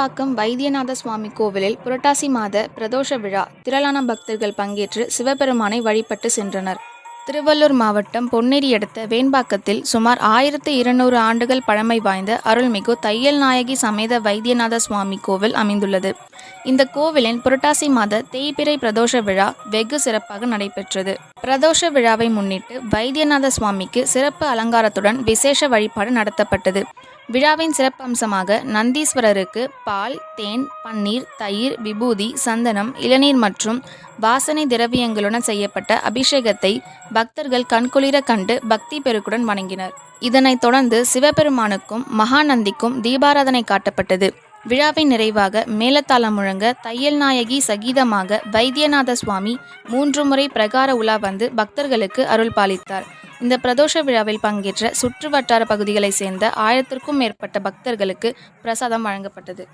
மீனம்பாக்கம் வைத்தியநாத சுவாமி கோவிலில் புரட்டாசி மாத பிரதோஷ விழா திரளான பக்தர்கள் பங்கேற்று சிவபெருமானை வழிபட்டு சென்றனர். திருவள்ளூர் மாவட்டம் பொன்னேரி அடுத்த வேண்பாக்கத்தில் சுமார் 1200 ஆண்டுகள் பழமை வாய்ந்த அருள்மிகு தையல் நாயகி சமேத வைத்தியநாத சுவாமி கோவில் அமைந்துள்ளது. இந்த கோவிலின் புரட்டாசி மாத தேய்பிறை பிரதோஷ விழா வெகு சிறப்பாக நடைபெற்றது. பிரதோஷ விழாவை முன்னிட்டு வைத்தியநாத சுவாமிக்கு சிறப்பு அலங்காரத்துடன் விசேஷ வழிபாடு நடத்தப்பட்டது. விழாவின் சிறப்பம்சமாக நந்தீஸ்வரருக்கு பால், தேன், பன்னீர், தயிர், விபூதி, சந்தனம், இளநீர் மற்றும் வாசனை திரவியங்களுடன் செய்யப்பட்ட அபிஷேகத்தை பக்தர்கள் கண்குளிர கண்டு பக்தி பெருக்குடன் வணங்கினர். இதனைத் தொடர்ந்து சிவபெருமானுக்கும் மகாநந்திக்கும் தீபாராதனை காட்டப்பட்டது. விழாவின் நிறைவாக மேளதாளம் முழங்க தையல் நாயகி சகிதமாக வைத்தியநாத சுவாமி 3 முறை பிரகார உலா வந்து பக்தர்களுக்கு அருள் பாலித்தார். இந்த பிரதோஷ விழாவில் பங்கேற்ற சுற்று வட்டார பகுதிகளைச் சேர்ந்த 1000க்கும் மேற்பட்ட பக்தர்களுக்கு பிரசாதம் வழங்கப்பட்டது.